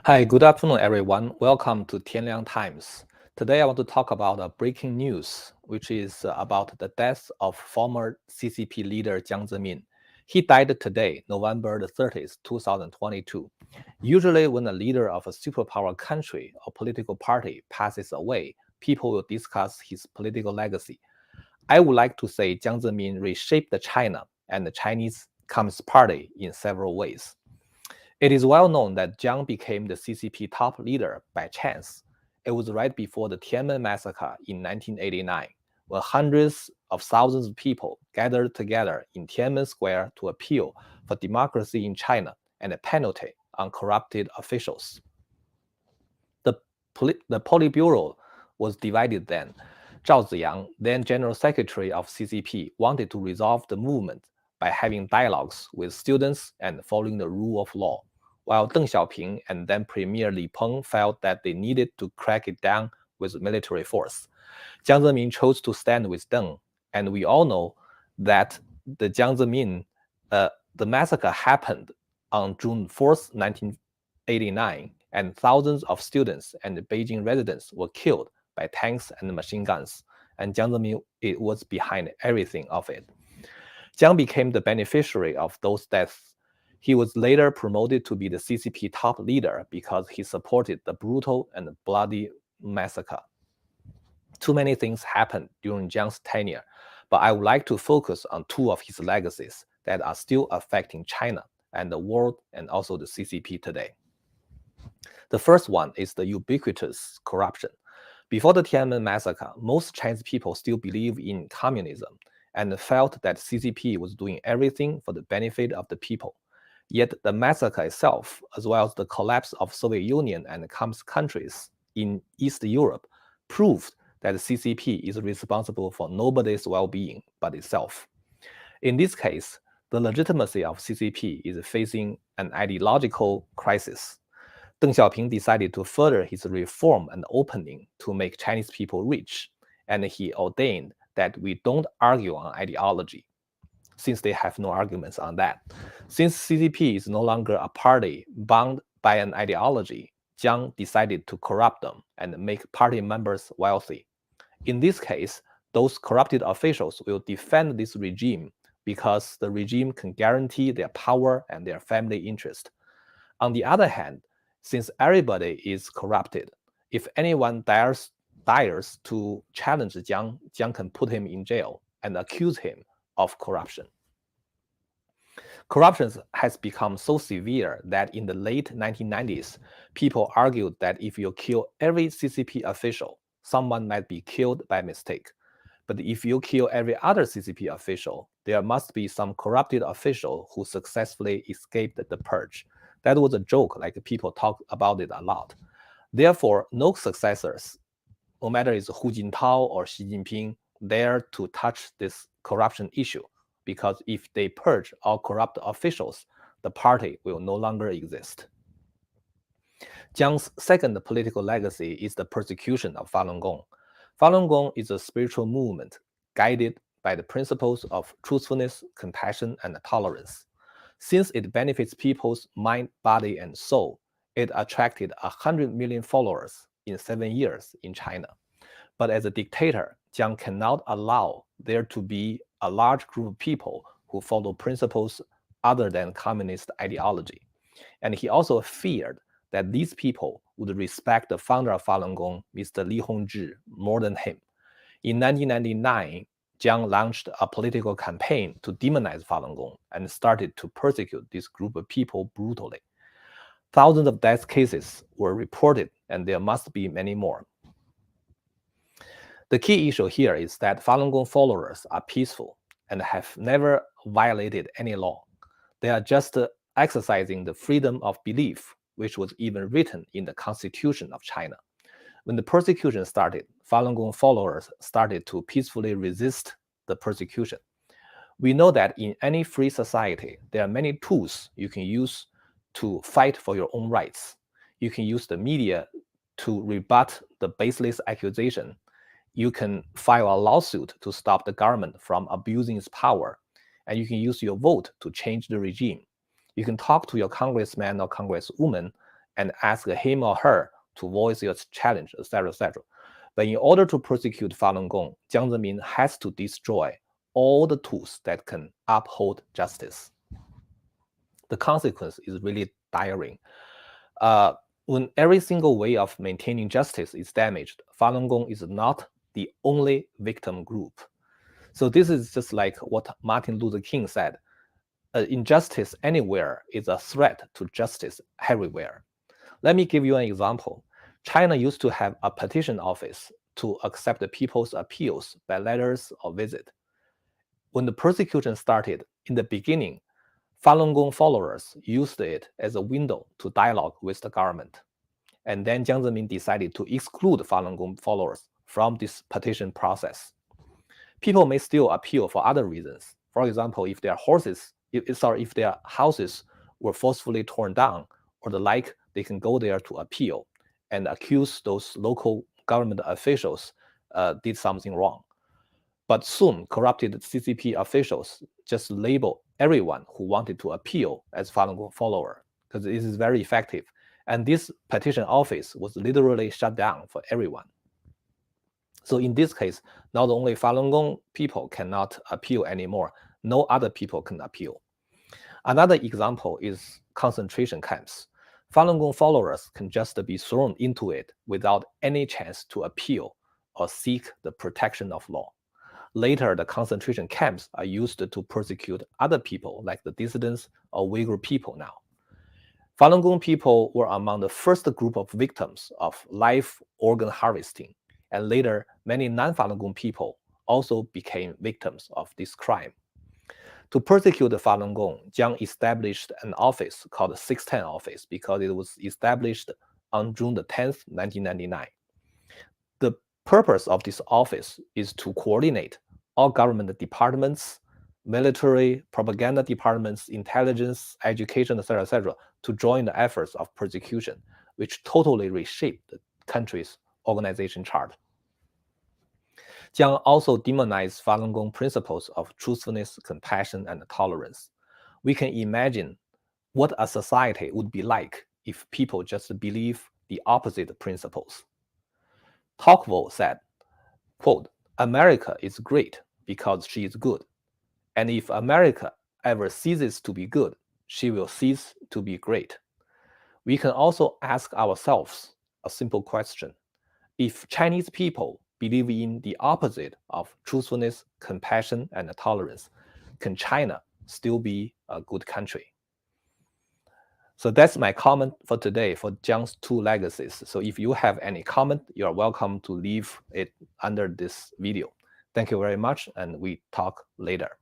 Hi, good afternoon, everyone. Welcome to Tianliang Times. Today, I want to talk about a breaking news, which is about the death of former CCP leader Jiang Zemin. He died today, November the 30th, 2022. Usually, when a leader of a superpower country or political party passes away, people will discuss his political legacy. I would like to say Jiang Zemin reshaped China and the Chinese Communist Party in several ways. It is well known that Jiang became the CCP top leader by chance. It was right before the Tiananmen massacre in 1989, when hundreds of thousands of people gathered together in Tiananmen Square to appeal for democracy in China and a penalty on corrupted officials. The, the Politburo was divided then. Zhao Ziyang, then General Secretary of CCP, wanted to resolve the movement by having dialogues with students and following the rule of law, while Deng Xiaoping and then Premier Li Peng felt that they needed to crack it down with military force. Jiang Zemin chose to stand with Deng, and we all know that the Jiang Zemin, the massacre happened on June 4th, 1989, and thousands of students and Beijing residents were killed by tanks and machine guns, and Jiang Zemin was behind everything of it. Jiang became the beneficiary of those deaths. He was later promoted to be the CCP top leader because he supported the brutal and bloody massacre. Too many things happened during Jiang's tenure, but I would like to focus on two of his legacies that are still affecting China and the world and also the CCP today. The first one is the ubiquitous corruption. Before the Tiananmen massacre, most Chinese people still believe in communism and felt that CCP was doing everything for the benefit of the people. Yet the massacre itself, as well as the collapse of Soviet Union and communist countries in East Europe, proved that the CCP is responsible for nobody's well-being but itself. In this case, the legitimacy of CCP is facing an ideological crisis. Deng Xiaoping decided to further his reform and opening to make Chinese people rich, and he ordained that we don't argue on ideology, since they have no arguments on that. Since CCP is no longer a party bound by an ideology, Jiang decided to corrupt them and make party members wealthy. In this case, those corrupted officials will defend this regime because the regime can guarantee their power and their family interest. On the other hand, since everybody is corrupted, if anyone dares to challenge Jiang, Jiang can put him in jail and accuse him of corruption. Corruption has become so severe that in the late 1990s, people argued that if you kill every CCP official, someone might be killed by mistake. But if you kill every other CCP official, there must be some corrupted official who successfully escaped the purge. That was a joke, like people talk about it a lot. Therefore, no successors, no matter it's Hu Jintao or Xi Jinping, dare to touch this corruption issue, because if they purge all corrupt officials, the party will no longer exist. Jiang's second political legacy is the persecution of Falun Gong. Falun Gong is a spiritual movement guided by the principles of truthfulness, compassion, and tolerance. Since it benefits people's mind, body, and soul, it attracted 100 million followers in 7 years in China. But as a dictator, Jiang cannot allow there to be a large group of people who follow principles other than communist ideology. And he also feared that these people would respect the founder of Falun Gong, Mr. Li Hongzhi, more than him. In 1999, Jiang launched a political campaign to demonize Falun Gong and started to persecute this group of people brutally. Thousands of death cases were reported, and there must be many more. The key issue here is that Falun Gong followers are peaceful and have never violated any law. They are just exercising the freedom of belief, which was even written in the Constitution of China. When the persecution started, Falun Gong followers started to peacefully resist the persecution. We know that in any free society, there are many tools you can use to fight for your own rights. You can use the media to rebut the baseless accusation. You can file a lawsuit to stop the government from abusing its power. And you can use your vote to change the regime. You can talk to your congressman or congresswoman and ask him or her to voice your challenge, etc., etc. But in order to prosecute Falun Gong, Jiang Zemin has to destroy all the tools that can uphold justice. The consequence is really dire. When every single way of maintaining justice is damaged, Falun Gong is not the only victim group. So this is just like what Martin Luther King said, injustice anywhere is a threat to justice everywhere. Let me give you an example. China used to have a petition office to accept people's appeals by letters or visit. When the persecution started, in the beginning, Falun Gong followers used it as a window to dialogue with the government. And then Jiang Zemin decided to exclude Falun Gong followers from this petition process. People may still appeal for other reasons. For example, if their houses were forcefully torn down or the like, they can go there to appeal and accuse those local government officials did something wrong. But soon, corrupted CCP officials just label everyone who wanted to appeal as Falun Gong follower, because this is very effective. And this petition office was literally shut down for everyone. So in this case, not only Falun Gong people cannot appeal anymore, no other people can appeal. Another example is concentration camps. Falun Gong followers can just be thrown into it without any chance to appeal or seek the protection of law. Later, the concentration camps are used to persecute other people like the dissidents or Uyghur people now. Falun Gong people were among the first group of victims of live organ harvesting, and later many non-Falun Gong people also became victims of this crime. To persecute the Falun Gong, Jiang established an office called the 610 office because it was established on June 10th, 1999. The purpose of this office is to coordinate all government departments, military, propaganda departments, intelligence, education, etc., etc., to join the efforts of persecution, which totally reshaped the country's organization chart. Jiang also demonized Falun Gong principles of truthfulness, compassion, and tolerance. We can imagine what a society would be like if people just believe the opposite principles. Tocqueville said, quote, "America is great because she is good. And if America ever ceases to be good, she will cease to be great." We can also ask ourselves a simple question. If Chinese people believe in the opposite of truthfulness, compassion, and tolerance, can China still be a good country? So that's my comment for today for Jiang's two legacies. So if you have any comment, you're welcome to leave it under this video. Thank you very much, and we talk later.